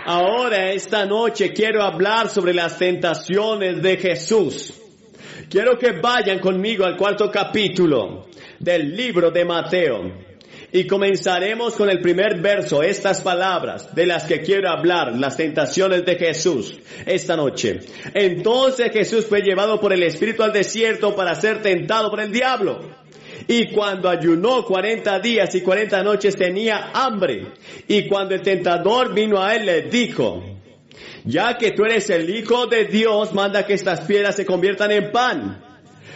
Ahora, esta noche, quiero hablar sobre las tentaciones de Jesús. Quiero que vayan conmigo al 4º capítulo del libro de Mateo. Y comenzaremos con el primer verso, estas palabras de las que quiero hablar, las tentaciones de Jesús, esta noche. Entonces Jesús fue llevado por el Espíritu al desierto para ser tentado por el diablo. Y cuando ayunó 40 días y 40 noches tenía hambre. Y cuando el tentador vino a él, le dijo: ya que tú eres el Hijo de Dios, manda que estas piedras se conviertan en pan.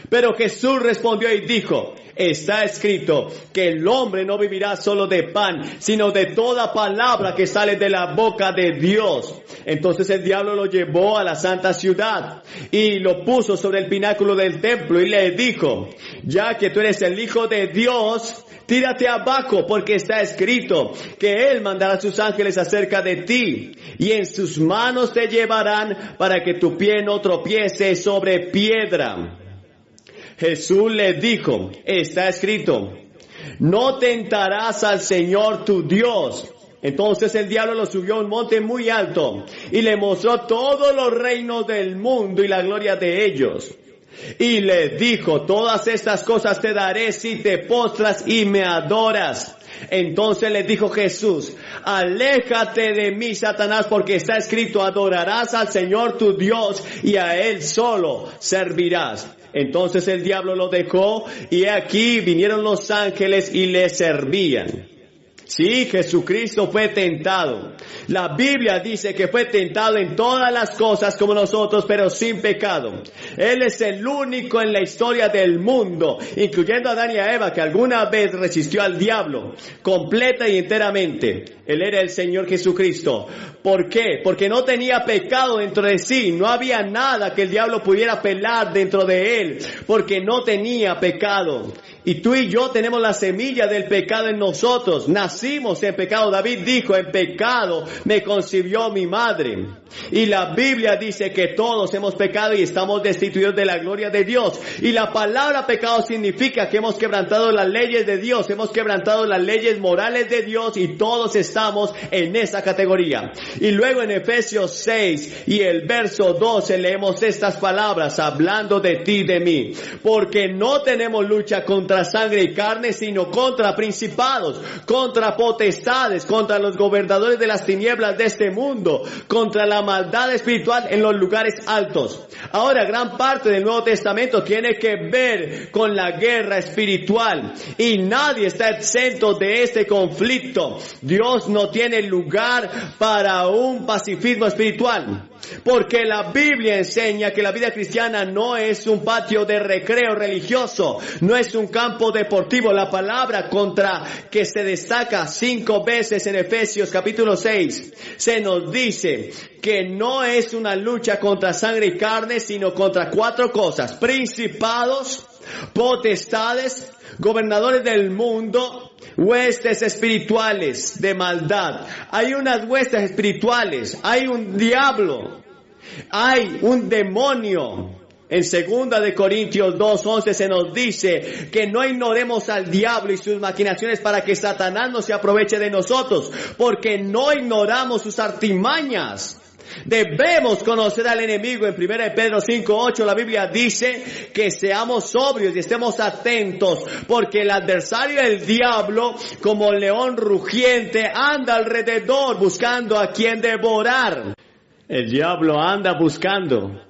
Pero Jesús respondió y dijo: está escrito que el hombre no vivirá solo de pan, sino de toda palabra que sale de la boca de Dios. Entonces el diablo lo llevó a la santa ciudad y lo puso sobre el pináculo del templo y le dijo: ya que tú eres el Hijo de Dios, tírate abajo, porque está escrito que Él mandará a sus ángeles acerca de ti, y en sus manos te llevarán para que tu pie no tropiece sobre piedra. Jesús le dijo: está escrito, no tentarás al Señor tu Dios. Entonces el diablo lo subió a un monte muy alto y le mostró todos los reinos del mundo y la gloria de ellos. Y le dijo: todas estas cosas te daré si te postras y me adoras. Entonces le dijo Jesús: aléjate de mí, Satanás, porque está escrito: adorarás al Señor tu Dios y a Él solo servirás. Entonces el diablo lo dejó y aquí vinieron los ángeles y le servían. Sí, Jesucristo fue tentado. La Biblia dice que fue tentado en todas las cosas como nosotros, pero sin pecado. Él es el único en la historia del mundo, incluyendo a Adán y a Eva, que alguna vez resistió al diablo, completa y enteramente. Él era el Señor Jesucristo. ¿Por qué? Porque no tenía pecado dentro de sí. No había nada que el diablo pudiera pelar dentro de él, porque no tenía pecado. Y tú y yo tenemos la semilla del pecado en nosotros. Nacimos en pecado. David dijo: en pecado me concibió mi madre. Y la Biblia dice que todos hemos pecado y estamos destituidos de la gloria de Dios. Y la palabra pecado significa que hemos quebrantado las leyes de Dios, hemos quebrantado las leyes morales de Dios, y todos estamos en esa categoría. Y luego en Efesios 6 y el verso 12 leemos estas palabras hablando de ti y de mí. Porque no tenemos lucha contra sangre y carne, sino contra principados, contra potestades, contra los gobernadores de las tinieblas de este mundo, contra la maldad espiritual en los lugares altos. Ahora, gran parte del Nuevo Testamento tiene que ver con la guerra espiritual, y nadie está exento de este conflicto. Dios no tiene lugar para un pacifismo espiritual, porque la Biblia enseña que la vida cristiana no es un patio de recreo religioso, no es un campo deportivo. La palabra contra que se destaca 5 veces en Efesios capítulo 6 se nos dice que no es una lucha contra sangre y carne, sino contra 4 cosas: principados, potestades, gobernadores del mundo, huestes espirituales de maldad. Hay unas huestes espirituales, hay un diablo, hay un demonio. En 2 de Corintios 2:11 se nos dice que no ignoremos al diablo y sus maquinaciones para que Satanás no se aproveche de nosotros, porque no ignoramos sus artimañas. Debemos conocer al enemigo. En 1 de Pedro 5:8 la Biblia dice que seamos sobrios y estemos atentos, porque el adversario, el diablo, como león rugiente, anda alrededor buscando a quien devorar. El diablo anda buscando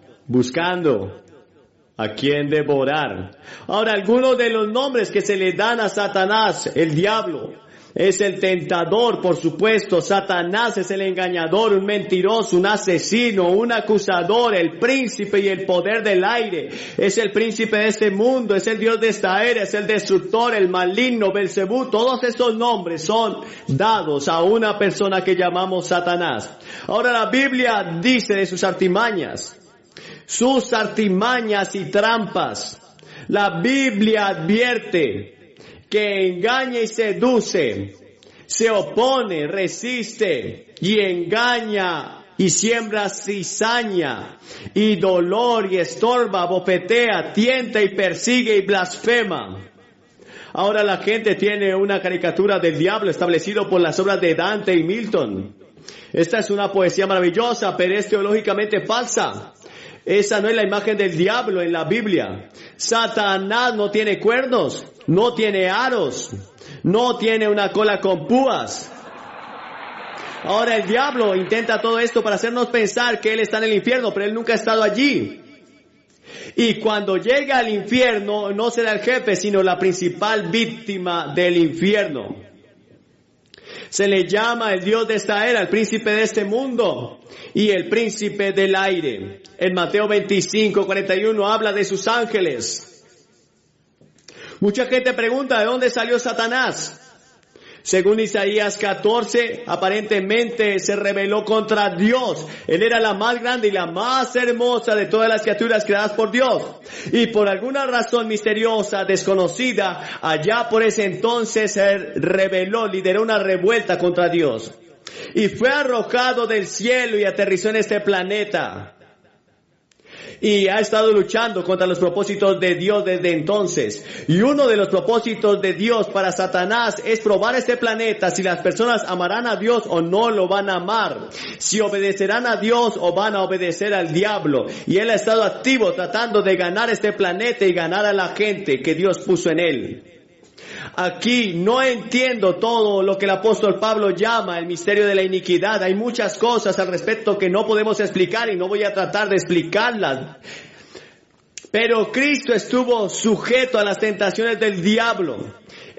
a quien devorar. Ahora, algunos de los nombres que se le dan a Satanás: el diablo es el tentador, por supuesto. Satanás es el engañador, un mentiroso, un asesino, un acusador, el príncipe y el poder del aire. Es el príncipe de este mundo, es el Dios de esta era, es el destructor, el maligno, Belcebú. Todos estos nombres son dados a una persona que llamamos Satanás. Ahora, la Biblia dice de sus artimañas y trampas. La Biblia advierte que engaña y seduce, se opone, resiste y engaña y siembra cizaña y dolor y estorba, bofetea, tienta y persigue y blasfema. Ahora la gente tiene una caricatura del diablo establecido por las obras de Dante y Milton. Esta es una poesía maravillosa, pero es teológicamente falsa. Esa no es la imagen del diablo en la Biblia. Satanás no tiene cuernos, no tiene aros, no tiene una cola con púas. Ahora el diablo intenta todo esto para hacernos pensar que él está en el infierno, pero él nunca ha estado allí. Y cuando llega al infierno, no será el jefe, sino la principal víctima del infierno. Se le llama el Dios de esta era, el príncipe de este mundo y el príncipe del aire. En Mateo 25:41 habla de sus ángeles. Mucha gente pregunta, ¿de dónde salió Satanás? Según Isaías 14, aparentemente se rebeló contra Dios. Él era la más grande y la más hermosa de todas las criaturas creadas por Dios. Y por alguna razón misteriosa, desconocida, allá por ese entonces se rebeló, lideró una revuelta contra Dios. Y fue arrojado del cielo y aterrizó en este planeta. Y ha estado luchando contra los propósitos de Dios desde entonces. Y uno de los propósitos de Dios para Satanás es probar este planeta si las personas amarán a Dios o no lo van a amar. Si obedecerán a Dios o van a obedecer al diablo. Y él ha estado activo tratando de ganar este planeta y ganar a la gente que Dios puso en él. Aquí no entiendo todo lo que el apóstol Pablo llama el misterio de la iniquidad. Hay muchas cosas al respecto que no podemos explicar y no voy a tratar de explicarlas. Pero Cristo estuvo sujeto a las tentaciones del diablo.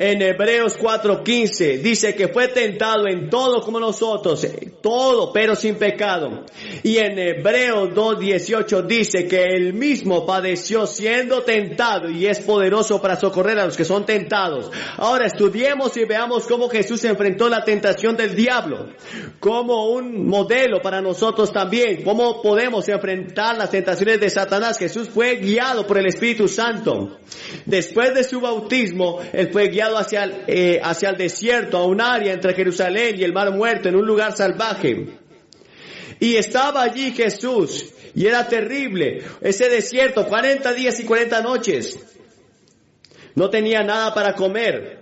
En Hebreos 4:15 dice que fue tentado en todo como nosotros, todo pero sin pecado. Y en Hebreos 2:18 dice que él mismo padeció siendo tentado y es poderoso para socorrer a los que son tentados. Ahora estudiemos y veamos cómo Jesús enfrentó la tentación del diablo, como un modelo para nosotros también, cómo podemos enfrentar las tentaciones de Satanás. Jesús fue guiado por el Espíritu Santo. Después de su bautismo, él fue guiado hacia el desierto, a un área entre Jerusalén y el Mar Muerto, en un lugar salvaje. Y estaba allí Jesús, y era terrible, ese desierto, 40 días y 40 noches. No tenía nada para comer.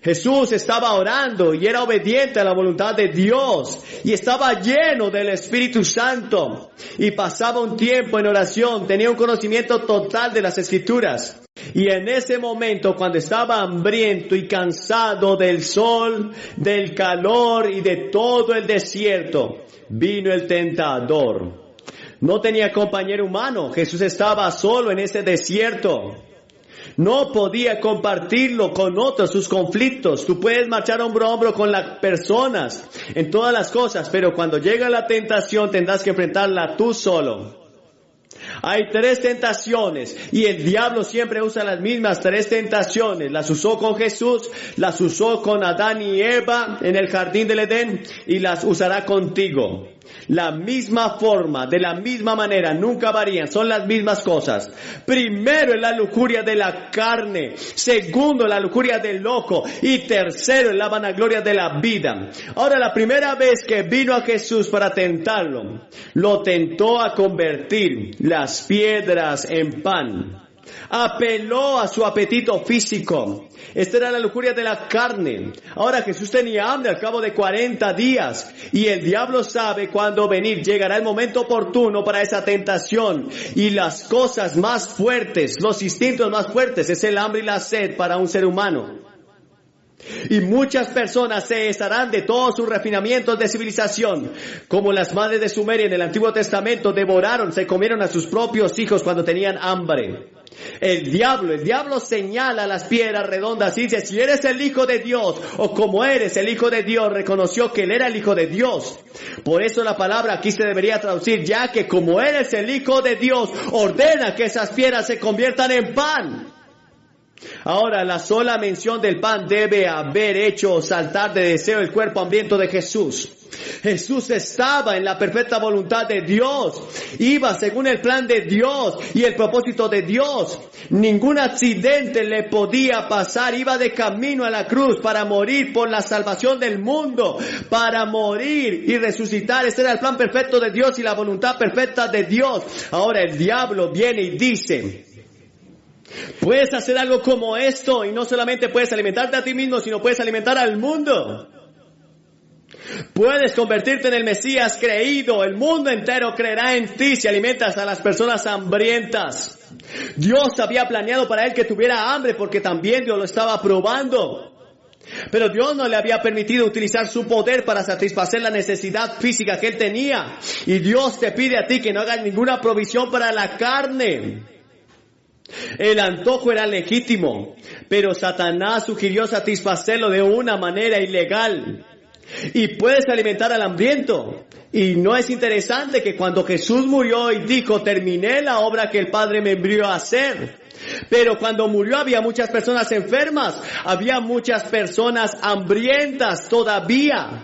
Jesús estaba orando y era obediente a la voluntad de Dios y estaba lleno del Espíritu Santo y pasaba un tiempo en oración, tenía un conocimiento total de las Escrituras. Y en ese momento, cuando estaba hambriento y cansado del sol, del calor y de todo el desierto, vino el tentador. No tenía compañero humano, Jesús estaba solo en ese desierto. No podía compartirlo con otros, sus conflictos. Tú puedes marchar hombro a hombro con las personas en todas las cosas, pero cuando llega la tentación tendrás que enfrentarla tú solo. Hay 3 tentaciones y el diablo siempre usa las mismas 3 tentaciones. Las usó con Jesús, las usó con Adán y Eva en el jardín del Edén y las usará contigo. La misma forma, de la misma manera, nunca varían, son las mismas cosas. Primero es la lujuria de la carne, segundo la lujuria del ojo y tercero es la vanagloria de la vida. Ahora, la primera vez que vino a Jesús para tentarlo, lo tentó a convertir las piedras en pan. Apeló a su apetito físico. Esta era la lujuria de la carne. Ahora Jesús tenía hambre al cabo de 40 días. Y el diablo sabe cuándo venir. Llegará el momento oportuno para esa tentación. Y las cosas más fuertes, los instintos más fuertes, es el hambre y la sed para un ser humano. Y muchas personas se estarán de todos sus refinamientos de civilización, como las madres de Sumeria en el Antiguo Testamento devoraron, se comieron a sus propios hijos cuando tenían hambre. El diablo señala las piedras redondas y dice, si eres el Hijo de Dios, o como eres el Hijo de Dios, reconoció que él era el Hijo de Dios. Por eso la palabra aquí se debería traducir, ya que como eres el Hijo de Dios, ordena que esas piedras se conviertan en pan. Ahora, la sola mención del pan debe haber hecho saltar de deseo el cuerpo hambriento de Jesús. Jesús estaba en la perfecta voluntad de Dios, iba según el plan de Dios y el propósito de Dios. Ningún accidente le podía pasar, iba de camino a la cruz para morir por la salvación del mundo, para morir y resucitar. Ese era el plan perfecto de Dios y la voluntad perfecta de Dios. Ahora el diablo viene y dice, puedes hacer algo como esto y no solamente puedes alimentarte a ti mismo, sino puedes alimentar al mundo. Puedes convertirte en el Mesías creído. El mundo entero creerá en ti si alimentas a las personas hambrientas. Dios había planeado para él que tuviera hambre porque también Dios lo estaba probando. Pero Dios no le había permitido utilizar su poder para satisfacer la necesidad física que él tenía. Y Dios te pide a ti que no hagas ninguna provisión para la carne. El antojo era legítimo, pero Satanás sugirió satisfacerlo de una manera ilegal. Y puedes alimentar al hambriento. Y no es interesante que cuando Jesús murió y dijo, terminé la obra que el Padre me envió a hacer. Pero cuando murió había muchas personas enfermas, había muchas personas hambrientas todavía.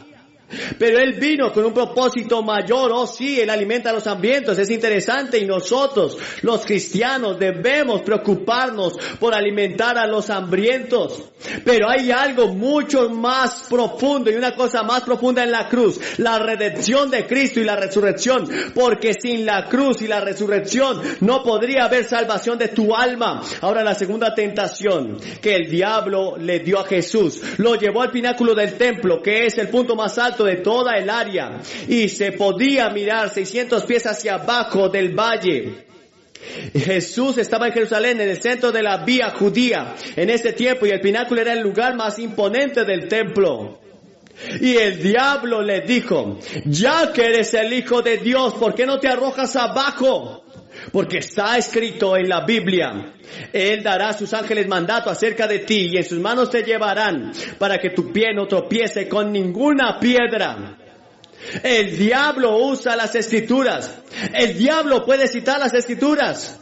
Pero Él vino con un propósito mayor. Oh sí, Él alimenta a los hambrientos, es interesante. Y nosotros, los cristianos, debemos preocuparnos por alimentar a los hambrientos. Pero hay algo mucho más profundo y una cosa más profunda en la cruz: la redención de Cristo y la resurrección. Porque sin la cruz y la resurrección no podría haber salvación de tu alma. Ahora, la segunda tentación que el diablo le dio a Jesús, lo llevó al pináculo del templo, que es el punto más alto de toda el área, y se podía mirar 600 pies hacia abajo del valle. Jesús estaba en Jerusalén, en el centro de la vía judía en ese tiempo, y el pináculo era el lugar más imponente del templo. Y el diablo le dijo, ya que eres el Hijo de Dios, ¿por qué no te arrojas abajo? Porque está escrito en la Biblia, Él dará a sus ángeles mandato acerca de ti, y en sus manos te llevarán, para que tu pie no tropiece con ninguna piedra. El diablo usa las escrituras. El diablo puede citar las escrituras.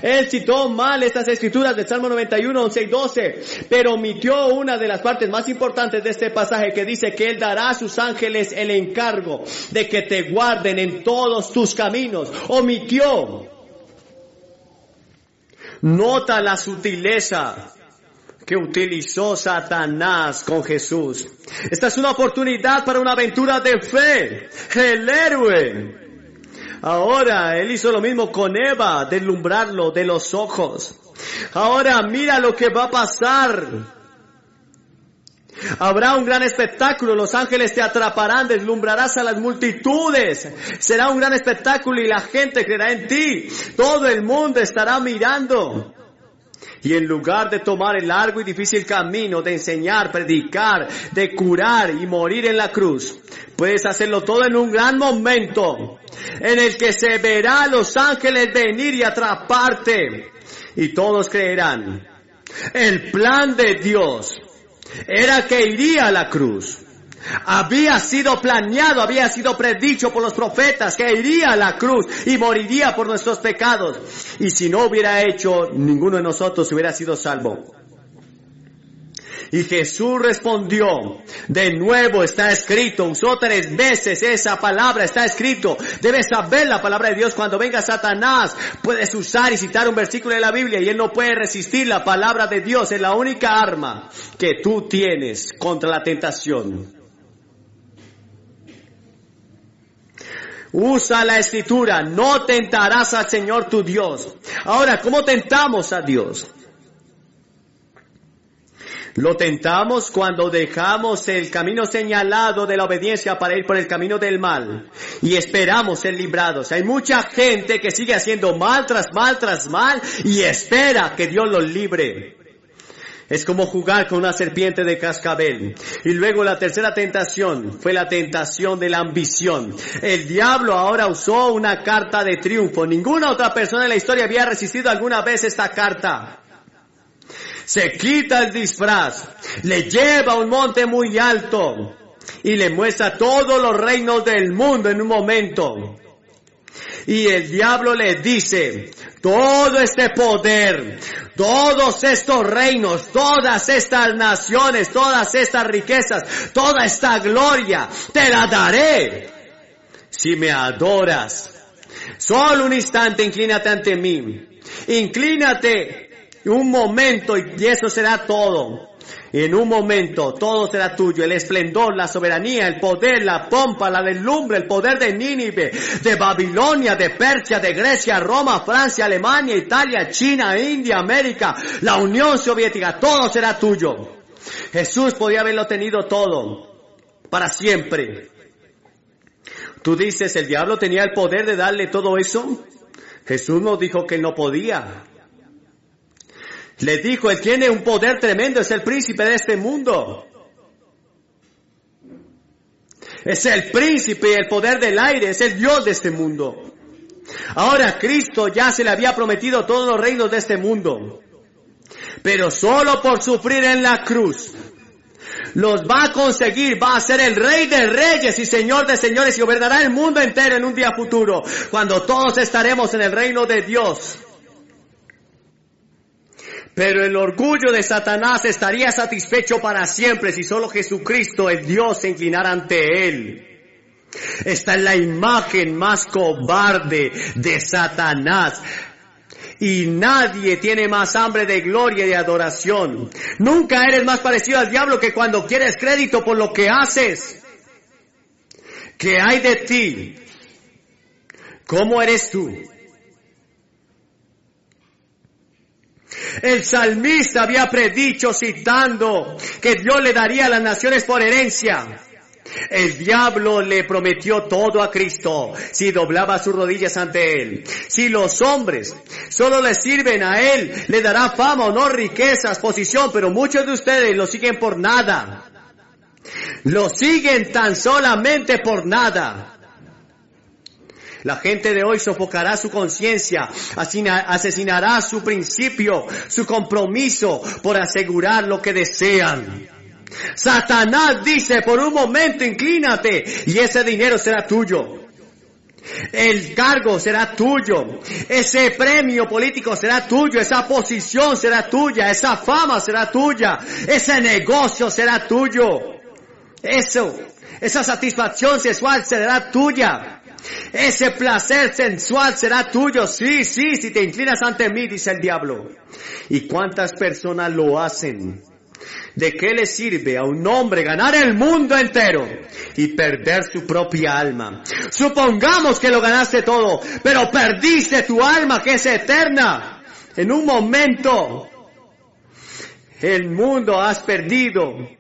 Él citó mal estas escrituras del Salmo 91, 11 y 12, pero omitió una de las partes más importantes de este pasaje, que dice que Él dará a sus ángeles el encargo de que te guarden en todos tus caminos. Omitió. Nota la sutileza que utilizó Satanás con Jesús. Esta es una oportunidad para una aventura de fe. El héroe. Ahora, Él hizo lo mismo con Eva, deslumbrarlo de los ojos. Ahora, mira lo que va a pasar. Habrá un gran espectáculo, los ángeles te atraparán, deslumbrarás a las multitudes. Será un gran espectáculo y la gente creerá en ti. Todo el mundo estará mirando. Y en lugar de tomar el largo y difícil camino de enseñar, predicar, de curar y morir en la cruz, puedes hacerlo todo en un gran momento en el que se verá a los ángeles venir y atraparte, y todos creerán. El plan de Dios era que iría a la cruz. Había sido planeado, había sido predicho por los profetas que iría a la cruz y moriría por nuestros pecados. Y si no hubiera hecho, ninguno de nosotros hubiera sido salvo. Y Jesús respondió, de nuevo está escrito, usó 3 veces esa palabra, está escrito. Debes saber la palabra de Dios. Cuando venga Satanás, puedes usar y citar un versículo de la Biblia y él no puede resistir la palabra de Dios. Es la única arma que tú tienes contra la tentación. Usa la escritura, no tentarás al Señor tu Dios. Ahora, ¿cómo tentamos a Dios? Lo tentamos cuando dejamos el camino señalado de la obediencia para ir por el camino del mal y esperamos ser librados. Hay mucha gente que sigue haciendo mal tras mal tras mal y espera que Dios los libre. Es como jugar con una serpiente de cascabel. Y luego la tercera tentación fue la tentación de la ambición. El diablo ahora usó una carta de triunfo. Ninguna otra persona en la historia había resistido alguna vez esta carta. Se quita el disfraz, le lleva a un monte muy alto y le muestra todos los reinos del mundo en un momento. Y el diablo le dice, todo este poder, todos estos reinos, todas estas naciones, todas estas riquezas, toda esta gloria, te la daré si me adoras. Solo un instante, inclínate ante mí. Inclínate un momento y eso será todo. En un momento todo será tuyo, el esplendor, la soberanía, el poder, la pompa, la deslumbre, el poder de Nínive, de Babilonia, de Persia, de Grecia, Roma, Francia, Alemania, Italia, China, India, América, la Unión Soviética, todo será tuyo. Jesús podía haberlo tenido todo, para siempre. Tú dices, ¿el diablo tenía el poder de darle todo eso? Jesús nos dijo que él no podía. Le dijo, él tiene un poder tremendo, es el príncipe de este mundo. Es el príncipe y el poder del aire, es el Dios de este mundo. Ahora Cristo ya se le había prometido todos los reinos de este mundo. Pero solo por sufrir en la cruz los va a conseguir, va a ser el Rey de Reyes y Señor de Señores y gobernará el mundo entero en un día futuro, cuando todos estaremos en el reino de Dios. Pero el orgullo de Satanás estaría satisfecho para siempre si solo Jesucristo, el Dios, se inclinara ante él. Esta es la imagen más cobarde de Satanás. Y nadie tiene más hambre de gloria y de adoración. Nunca eres más parecido al diablo que cuando quieres crédito por lo que haces. ¿Qué hay de ti? ¿Cómo eres tú? El salmista había predicho citando que Dios le daría a las naciones por herencia. El diablo le prometió todo a Cristo si doblaba sus rodillas ante Él. Si los hombres solo le sirven a Él, le dará fama, honor, riquezas, posición, pero muchos de ustedes lo siguen por nada. Lo siguen tan solamente por nada. La gente de hoy sofocará su conciencia, asesinará su principio, su compromiso por asegurar lo que desean. Satanás dice, por un momento inclínate y ese dinero será tuyo. El cargo será tuyo. Ese premio político será tuyo. Esa posición será tuya. Esa fama será tuya. Ese negocio será tuyo. Esa satisfacción sexual será tuya. Ese placer sensual será tuyo. Sí, si te inclinas ante mí, dice el diablo. ¿Y cuántas personas lo hacen? ¿De qué le sirve a un hombre ganar el mundo entero y perder su propia alma? Supongamos que lo ganaste todo, pero perdiste tu alma que es eterna. En un momento, el mundo has perdido.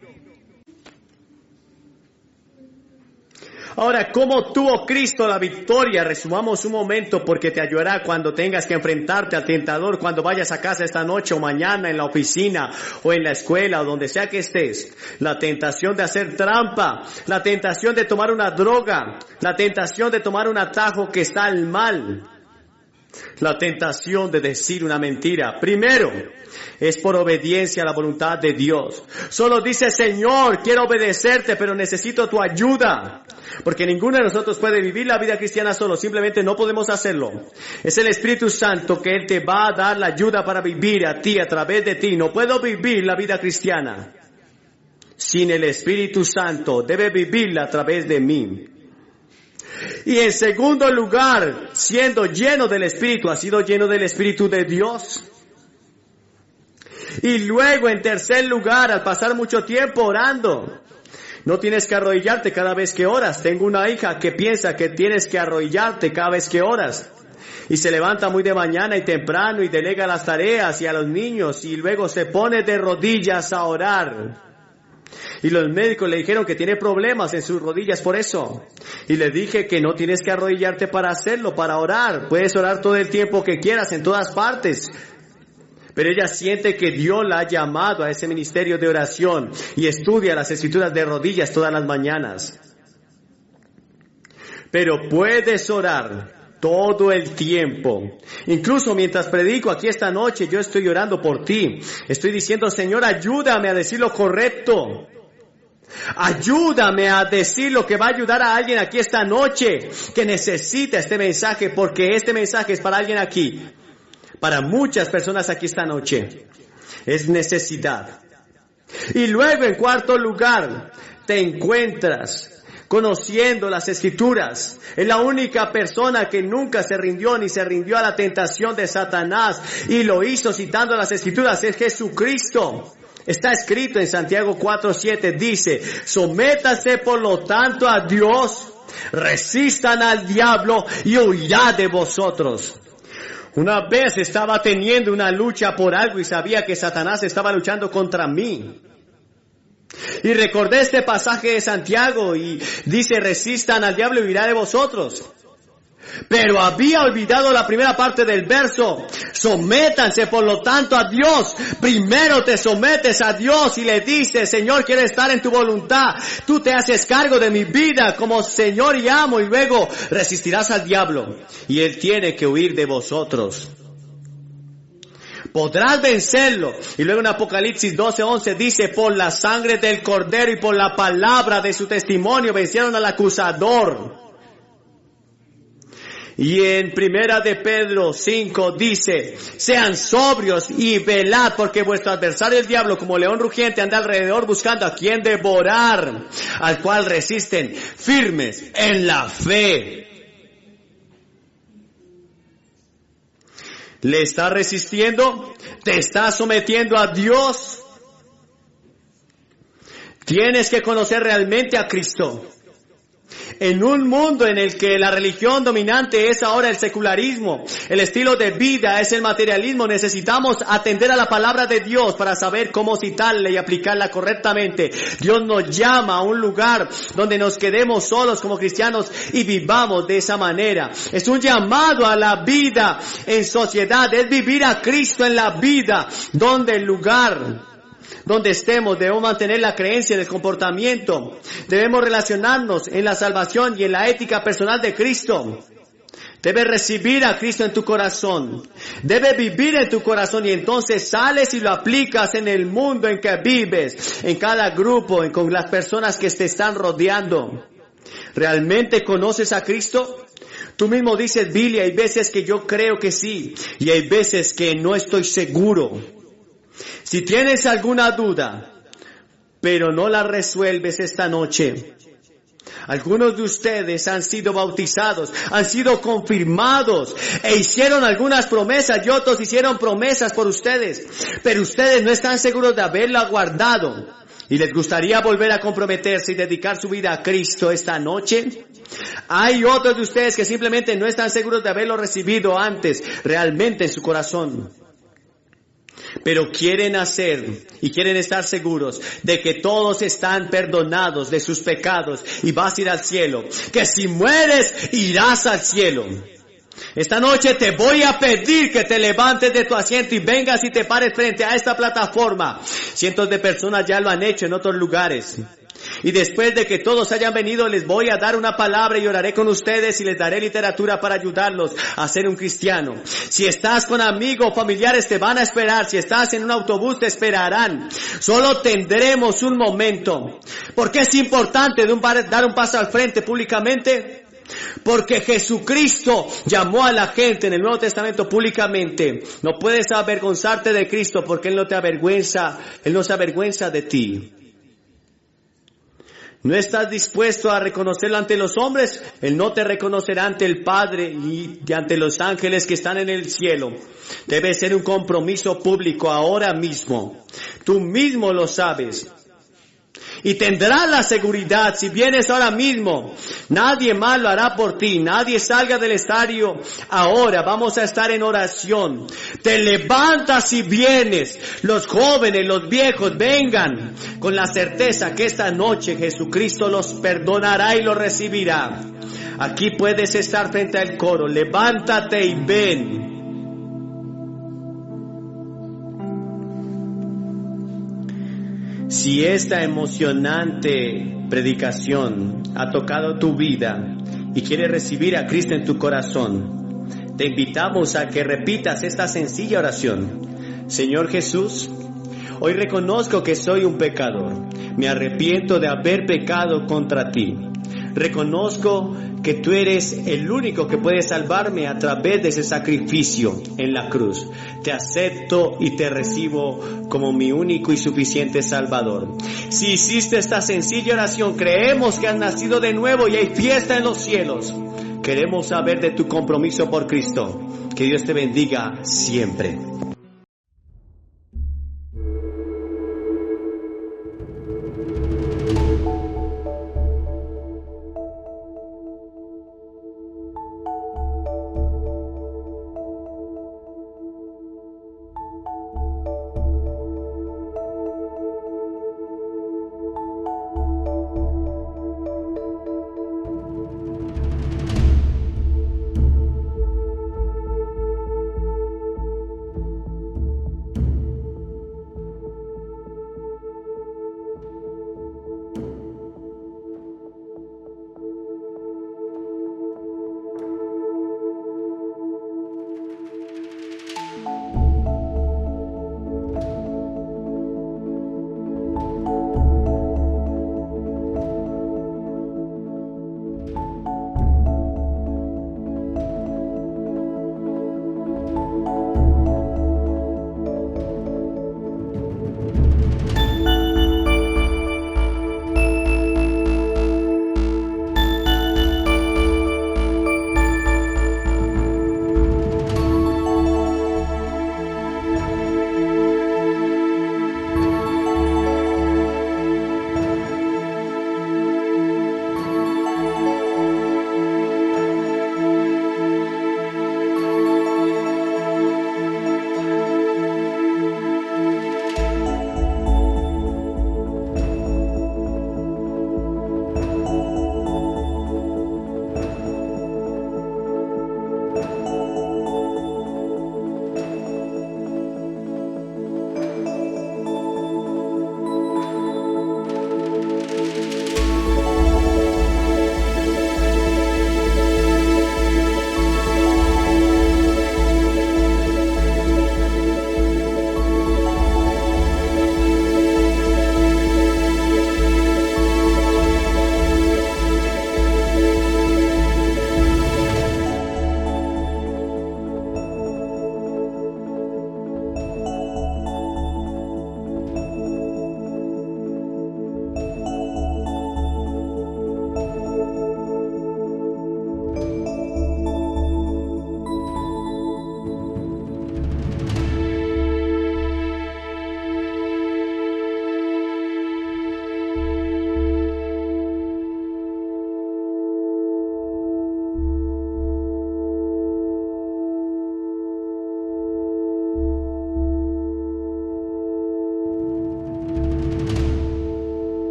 Ahora, ¿cómo tuvo Cristo la victoria? Resumamos un momento porque te ayudará cuando tengas que enfrentarte al tentador, cuando vayas a casa esta noche o mañana en la oficina o en la escuela o donde sea que estés. La tentación de hacer trampa, la tentación de tomar una droga, la tentación de tomar un atajo que está al mal. La tentación de decir una mentira. Primero, es por obediencia a la voluntad de Dios. Solo dice, Señor, quiero obedecerte, pero necesito tu ayuda. Porque ninguno de nosotros puede vivir la vida cristiana solo. Simplemente no podemos hacerlo. Es el Espíritu Santo que Él te va a dar la ayuda para vivir a ti, a través de ti. No puedo vivir la vida cristiana sin el Espíritu Santo. Debe vivirla a través de mí. Y en segundo lugar, siendo lleno del Espíritu, ¿has sido lleno del Espíritu de Dios? Y luego, en tercer lugar, al pasar mucho tiempo orando, no tienes que arrodillarte cada vez que oras. Tengo una hija que piensa que tienes que arrodillarte cada vez que oras. Y se levanta muy de mañana y temprano y delega las tareas y a los niños y luego se pone de rodillas a orar. Y los médicos le dijeron que tiene problemas en sus rodillas por eso. Y le dije que no tienes que arrodillarte para hacerlo, para orar. Puedes orar todo el tiempo que quieras, en todas partes. Pero ella siente que Dios la ha llamado a ese ministerio de oración y estudia las escrituras de rodillas todas las mañanas. Pero puedes orar todo el tiempo. Incluso mientras predico aquí esta noche, yo estoy orando por ti. Estoy diciendo, Señor, ayúdame a decir lo correcto. Ayúdame a decir lo que va a ayudar a alguien aquí esta noche que necesita este mensaje, porque este mensaje es para alguien aquí. Para muchas personas aquí esta noche. Es necesidad. Y luego, en cuarto lugar, te encuentras conociendo las Escrituras. Es la única persona que nunca se rindió ni se rindió a la tentación de Satanás y lo hizo citando las Escrituras. Es Jesucristo. Está escrito en Santiago 4:7, dice, sométase por lo tanto a Dios, resistan al diablo y huirá de vosotros. Una vez estaba teniendo una lucha por algo y sabía que Satanás estaba luchando contra mí. Y recordé este pasaje de Santiago y dice, resistan al diablo y huirá de vosotros. Pero había olvidado la primera parte del verso. Sométanse por lo tanto a Dios. Primero te sometes a Dios y le dices, Señor, quiero estar en tu voluntad. Tú te haces cargo de mi vida como Señor y amo, y luego resistirás al diablo y él tiene que huir de vosotros. Podrás vencerlo. Y luego en Apocalipsis 12:11 dice, por la sangre del Cordero y por la palabra de su testimonio vencieron al acusador. Y en Primera de Pedro 5 dice, sean sobrios y velad, porque vuestro adversario el diablo, como león rugiente, anda alrededor buscando a quien devorar, al cual resisten firmes en la fe. ¿Le estás resistiendo? ¿Te estás sometiendo a Dios? Tienes que conocer realmente a Cristo. En un mundo en el que la religión dominante es ahora el secularismo, el estilo de vida es el materialismo, necesitamos atender a la palabra de Dios para saber cómo citarla y aplicarla correctamente. Dios nos llama a un lugar donde nos quedemos solos como cristianos y vivamos de esa manera. Es un llamado a la vida en sociedad, es vivir a Cristo en la vida, donde el lugar donde estemos debemos mantener la creencia en el comportamiento. Debemos relacionarnos en la salvación y en la ética personal de Cristo. Debes recibir a Cristo en tu corazón. Debes vivir en tu corazón y entonces sales y lo aplicas en el mundo en que vives, en cada grupo, con las personas que te están rodeando. ¿Realmente conoces a Cristo? Tú mismo dices, Billy, hay veces que yo creo que sí y hay veces que no estoy seguro. Si tienes alguna duda, pero no la resuelves esta noche, algunos de ustedes han sido bautizados, han sido confirmados e hicieron algunas promesas y otros hicieron promesas por ustedes, pero ustedes no están seguros de haberla guardado y les gustaría volver a comprometerse y dedicar su vida a Cristo esta noche. Hay otros de ustedes que simplemente no están seguros de haberlo recibido antes realmente en su corazón, pero quieren hacer y quieren estar seguros de que todos están perdonados de sus pecados y vas a ir al cielo, que si mueres irás al cielo. Esta noche te voy a pedir que te levantes de tu asiento y vengas y te pares frente a esta plataforma. Cientos de personas ya lo han hecho en otros lugares. Y después de que todos hayan venido, les voy a dar una palabra y oraré con ustedes y les daré literatura para ayudarlos a ser un cristiano. Si estás con amigos o familiares, te van a esperar. Si estás en un autobús, te esperarán. Solo tendremos un momento. ¿Por qué es importante dar un paso al frente públicamente? Porque Jesucristo llamó a la gente en el Nuevo Testamento públicamente. No puedes avergonzarte de Cristo porque Él no te avergüenza, Él no se avergüenza de ti. ¿No estás dispuesto a reconocerlo ante los hombres? Él no te reconocerá ante el Padre y ante los ángeles que están en el cielo. Debe ser un compromiso público ahora mismo. Tú mismo lo sabes. Y tendrás la seguridad si vienes ahora mismo. Nadie más lo hará por ti. Nadie salga del estadio ahora. Vamos a estar en oración. Te levantas y vienes. Los jóvenes, los viejos, vengan con la certeza que esta noche Jesucristo los perdonará y los recibirá. Aquí puedes estar frente al coro. Levántate y ven. Si esta emocionante predicación ha tocado tu vida y quieres recibir a Cristo en tu corazón, te invitamos a que repitas esta sencilla oración. Señor Jesús, hoy reconozco que soy un pecador. Me arrepiento de haber pecado contra ti. Reconozco que tú eres el único que puede salvarme a través de ese sacrificio en la cruz. Te acepto y te recibo como mi único y suficiente Salvador. Si hiciste esta sencilla oración, creemos que has nacido de nuevo y hay fiesta en los cielos. Queremos saber de tu compromiso por Cristo. Que Dios te bendiga siempre.